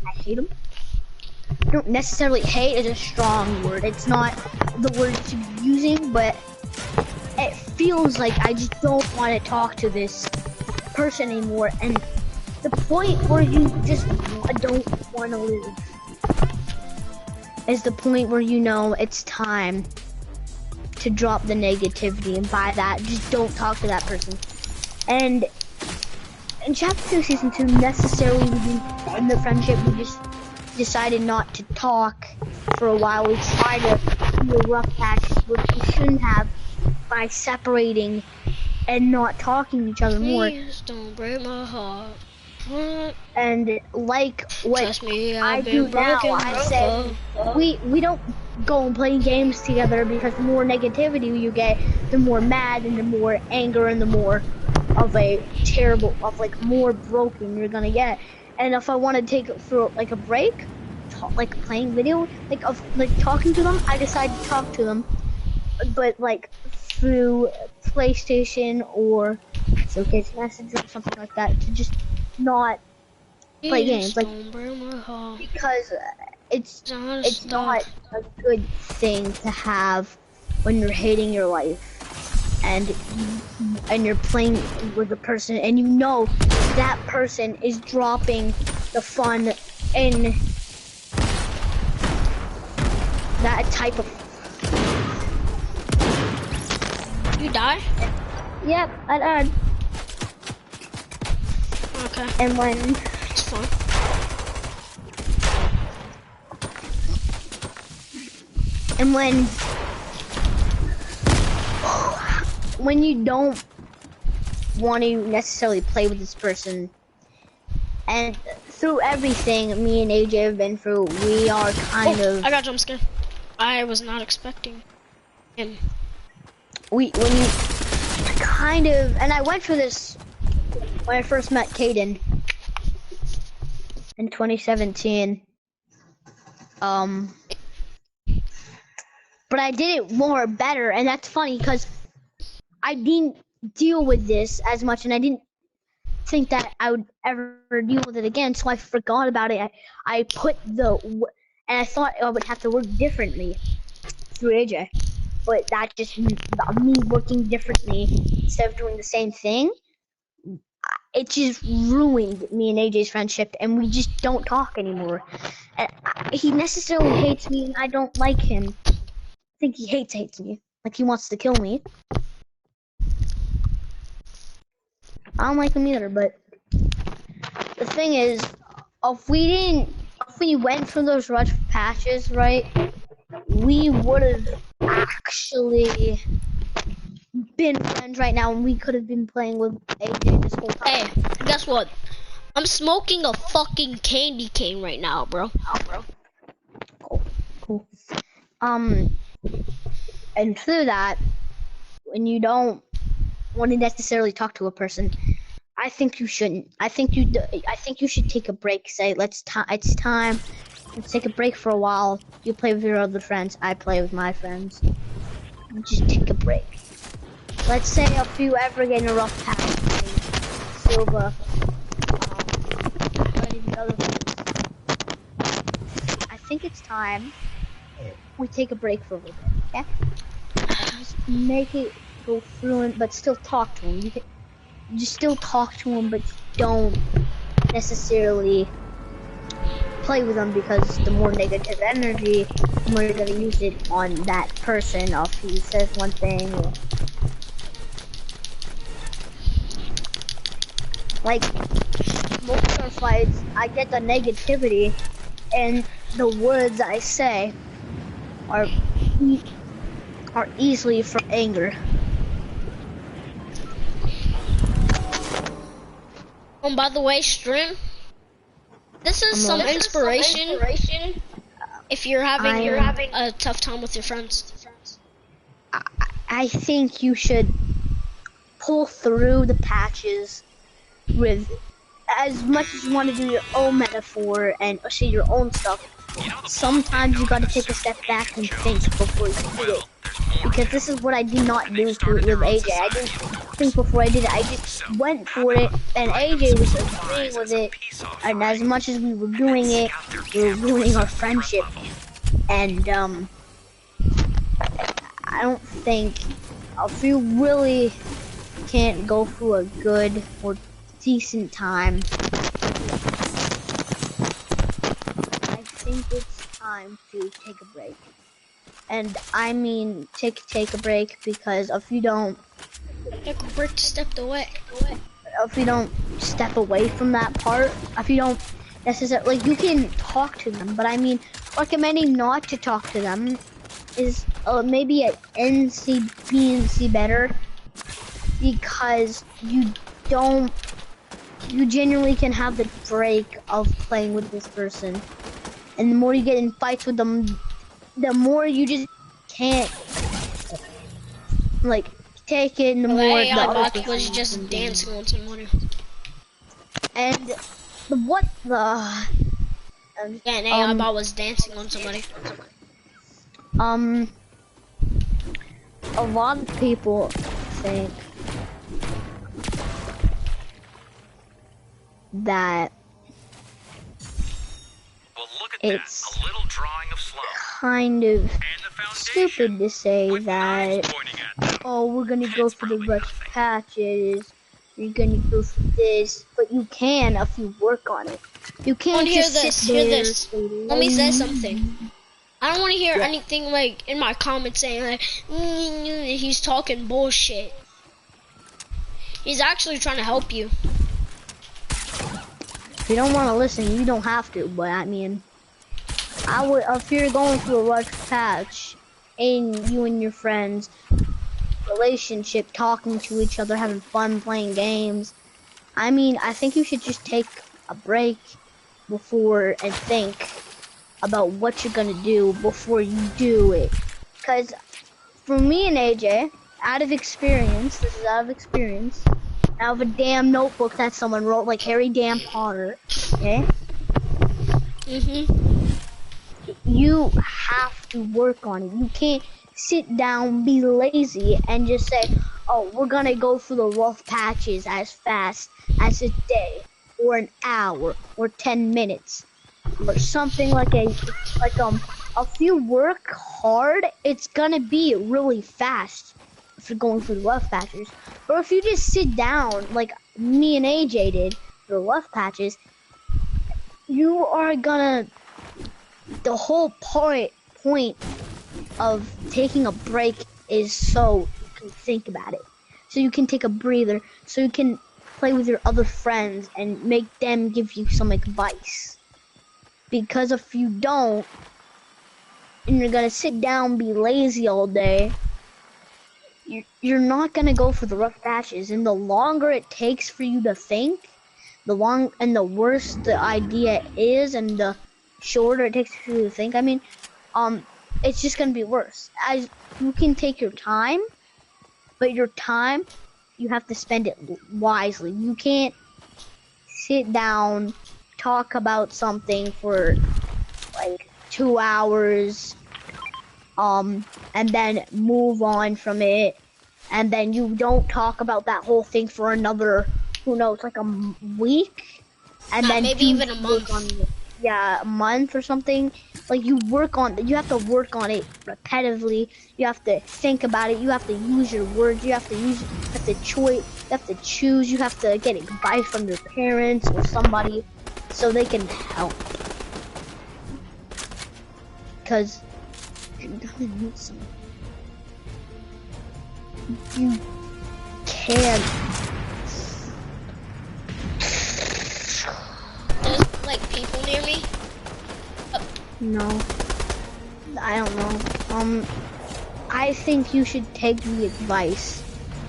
I hate him. I don't necessarily hate is a strong word. It's not the word you should be using, but it feels like I just don't want to talk to this person anymore. And the point where you just don't want to live is the point where you know it's time to drop the negativity, and by that, just don't talk to that person. And in chapter 2, season 2, necessarily we didn't end the friendship. We just decided not to talk for a while. We tried to do a rough patch, which we shouldn't have, by separating and not talking to each other more. Please don't break my heart. And like what Trust me, I I've do been now, broken I said we don't go and play games together, because the more negativity you get, the more mad and the more anger and the more of a terrible, of like more broken you're gonna get. And if I want to take it for like a break, like playing video, like of like talking to them, I decide to talk to them, but like through PlayStation or Showcase Messenger or something like that, to just not play games, like, because it's not a good thing to have when you're hating your life and you're playing with a person and you know that person is dropping the fun in that type of. You die? Yep, I died. Okay. And when it's fun. And when you don't want to necessarily play with this person, and through everything me and AJ have been through, we are kind of. I got jump scare. I was not expecting him. When you kind of, and I went through this when I first met Caden in 2017. But I did it more better, and that's funny because I didn't deal with this as much, and I didn't think that I would ever deal with it again, so I forgot about it. I put and I thought I would have to work differently through AJ, but that just me working differently instead of doing the same thing. It just ruined me and AJ's friendship, and we just don't talk anymore. And he necessarily hates me, and I don't like him. I think he hates me. Like he wants to kill me. I don't like him either, but the thing is, if we went through those rush patches, right, we would have actually been friends right now, and we could have been playing with AJ this whole time. Hey, guess what? I'm smoking a fucking candy cane right now, bro. Cool. And through that, when you don't want to necessarily talk to a person, I think you shouldn't. I think you should take a break. Say, it's time. Let's take a break for a while. You play with your other friends. I play with my friends. Just take a break. Let's say if you ever get in a rough patch, Silva, any of the other things, I think it's time we take a break for a little bit. Okay? Just make it go through him, but still talk to him. You can just still talk to him, but don't necessarily play with him, because the more negative energy, the more you're gonna use it on that person. If he says one thing, like most of our fights, I get the negativity, and the words I say are easily from anger. By the way, stream. This is some inspiration. If you're having a tough time with your friends. I think you should pull through the patches with as much as you want to do your own metaphor and say your own stuff. Sometimes you gotta take a step back and think before you do it. Because this is what I did not do with AJ. think before I did it. I just went for it, and AJ was agreeing with it. And as much as we were doing it, we were ruining our friendship. And I don't think if you really can't go through a good or decent time, I think it's time to take a break. And I mean take a break, because if you don't step away. If you don't step away from that part, if you don't necessarily, like, you can talk to them, but I mean recommending not to talk to them is maybe at NC better, because you genuinely can have the break of playing with this person, and the more you get in fights with them, the more you just can't like take it, and the more the AI other bot person was just dancing on somebody. And what the Yeah, an AI bot was dancing on somebody. A lot of people think that it's kind of stupid to say that, oh, we're gonna go for the rush patches, you're gonna go for this, but you can if you work on it. You can't just hear this. Let me say something. I don't want to hear anything like in my comments saying like he's talking bullshit. He's actually trying to help you. If you don't want to listen, you don't have to. But I mean, I would, if you're going through a rush patch, and you and your friends relationship, talking to each other, having fun playing games, I mean, I think you should just take a break before and think about what you're gonna do before you do it. Because for me and AJ, out of experience, out of a damn notebook that someone wrote, like Harry damn Potter, okay? You have to work on it. You can't sit down, be lazy, and just say, oh, we're gonna go through the rough patches as fast as a day, or an hour, or 10 minutes, or something like if you work hard, it's gonna be really fast if you're going through the rough patches. Or if you just sit down, like me and AJ did, for the rough patches, you are gonna, the whole point of taking a break is so you can think about it, so you can take a breather, so you can play with your other friends and make them give you some advice. Because if you don't, and you're gonna sit down, be lazy all day, you're not gonna go for the rough patches. And the longer it takes for you to think, the worse the idea is, and the shorter it takes for you to think, I mean, it's just gonna be worse. As you can take your time, but your time, you have to spend it wisely. You can't sit down, talk about something for like 2 hours, and then move on from it, and then you don't talk about that whole thing for another, who knows, like a week, and then maybe even a month. A month or something. Like, you have to work on it repetitively. You have to think about it. You have to use your words. You have to choose. You have to get advice from your parents or somebody so they can help. Because you're gonna need some. You can't. There's like people near me. No, I don't know. I think you should take the advice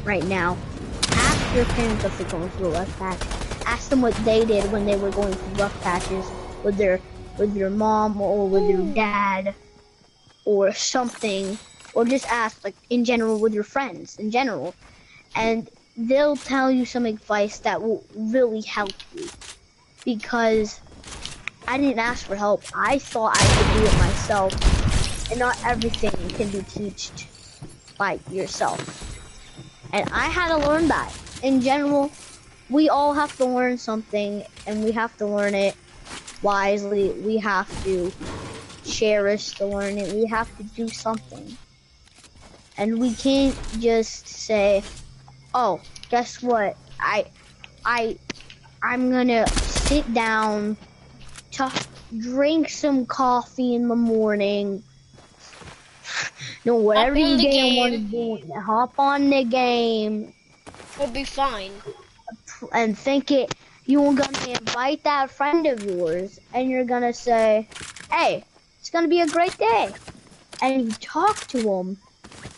right now. Ask your parents if they're going through a rough patch. Ask them what they did when they were going through rough patches with your mom or with your dad or something, or just ask, like, in general, with your friends in general, and they'll tell you some advice that will really help you. Because I didn't ask for help. I thought I could do it myself, and not everything can be taught by yourself. And I had to learn that. In general, we all have to learn something, and we have to learn it wisely. We have to cherish the learning. We have to do something. And we can't just say, oh, guess what? I'm gonna sit down to drink some coffee in the morning. No, whatever you damn want to do, hop on the game. We'll be fine. And you're gonna invite that friend of yours, and you're gonna say, hey, it's gonna be a great day. And you talk to him,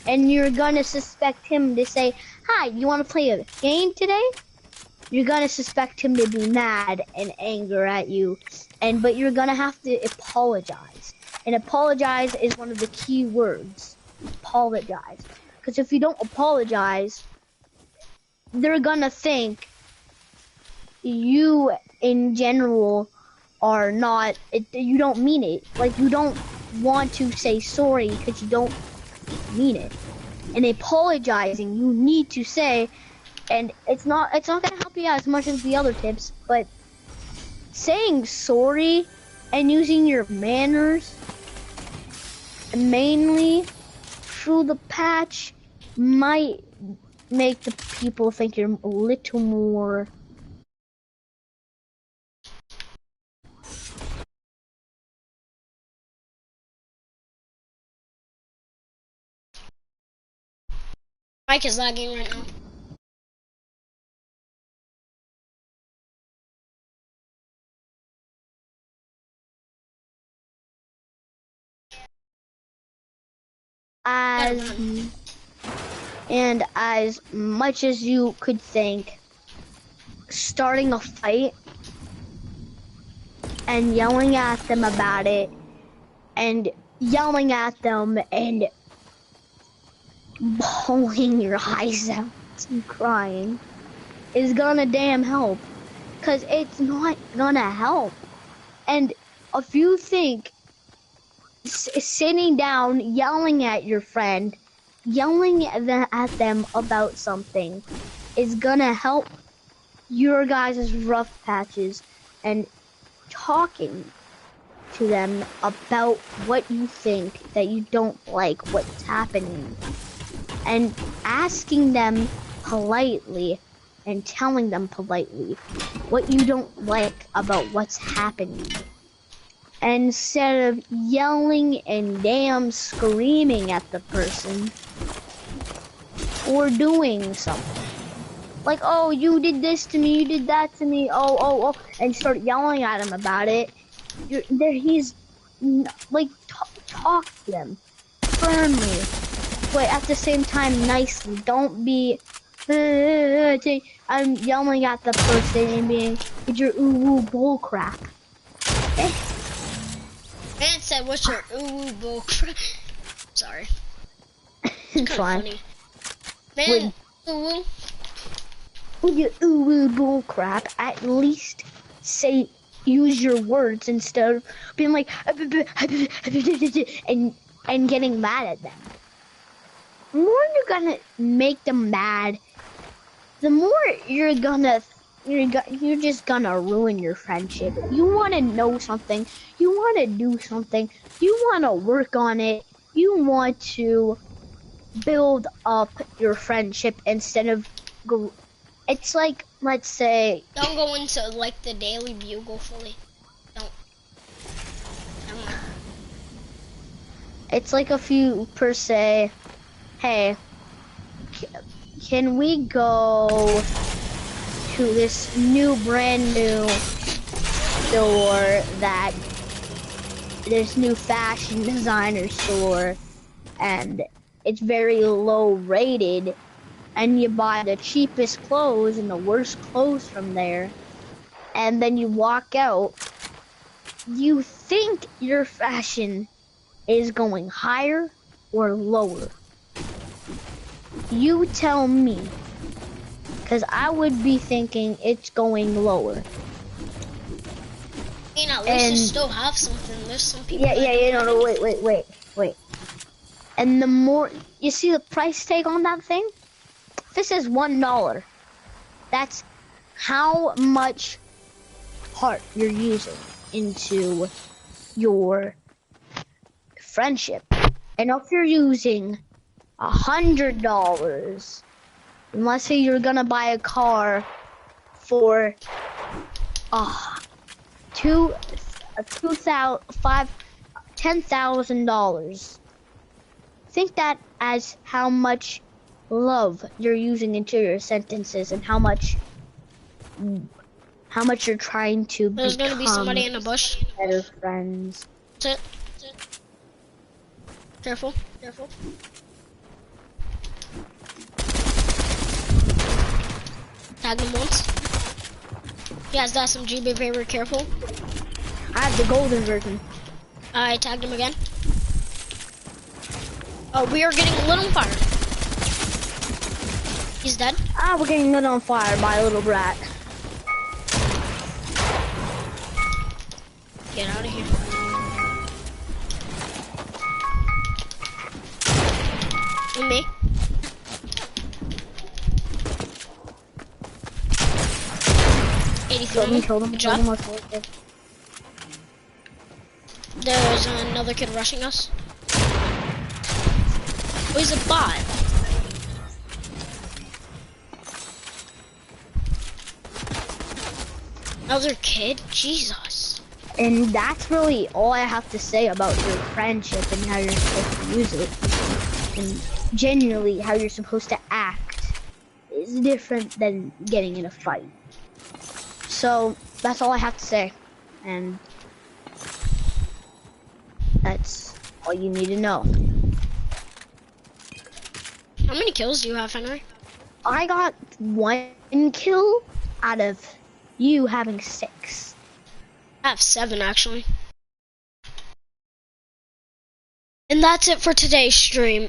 and you're gonna suspect him to say, hi, you wanna play a game today? You're gonna suspect him to be mad and anger at you, but you're gonna have to apologize. And apologize is one of the key words. Apologize. Because if you don't apologize, they're gonna think you in general are not, you don't mean it. Like, you don't want to say sorry because you don't mean it. And apologizing, you need to say, and it's not gonna help you out as much as the other tips, but saying sorry and using your manners mainly through the patch might make the people think you're a little more Mike is lagging right now. and as much as you could think, starting a fight and yelling at them about it, and yelling at them and bawling your eyes out and crying is gonna damn help, cause it's not gonna help. And if you think sitting down, yelling at your friend, yelling at them about something is gonna help your guys' rough patches, and talking to them about what you think that you don't like what's happening, and asking them politely and telling them politely what you don't like about what's happening, instead of yelling and damn screaming at the person or doing something. Like, oh, you did this to me, you did that to me, oh, and start yelling at him about it. Talk to them firmly, but at the same time nicely. Don't be, I'm yelling at the person and being, it's your ooh bull crap. Man said, what's your ooh bull crap? Sorry. It's fine. Funny. Man, ooh. With your ooh bull crap, at least use your words instead of being like and getting mad at them. The more you're gonna make them mad, the more you're just gonna ruin your friendship. You wanna know something, you wanna do something, you wanna work on it, you want to build up your friendship instead of it's like, let's say... Don't go into, like, the Daily Bugle fully. Don't. It's like if you per se, hey, can we go to this brand new store this new fashion designer store, and it's very low rated, and you buy the cheapest clothes and the worst clothes from there, and then you walk out, you think your fashion is going higher or lower? You tell me, because I would be thinking it's going lower. I mean, at least you still have something. There's some people. Wait. And the more, you see the price tag on that thing? this is $1. That's how much heart you're using into your friendship. And if you're using $100, and let's say you're gonna buy a car for $10,000. Think that as how much love you're using into your sentences and how much you're trying to There's gonna be somebody in the bush. Better friends. That's it. Careful. Tag him once. He has the SMG, be very careful. I have the golden version. I tagged him again. Oh, we are getting lit on fire. He's dead. We're getting lit on fire by a little brat. Get out of here. And me. Killed him. Good job. There's another kid rushing us. Oh, he's a bot. Another kid? Jesus. And that's really all I have to say about your friendship and how you're supposed to use it. And genuinely, how you're supposed to act is different than getting in a fight. So, that's all I have to say. And that's all you need to know. How many kills do you have, Henry? I got 1 kill out of you having 6. I have 7, actually. And that's it for today's stream.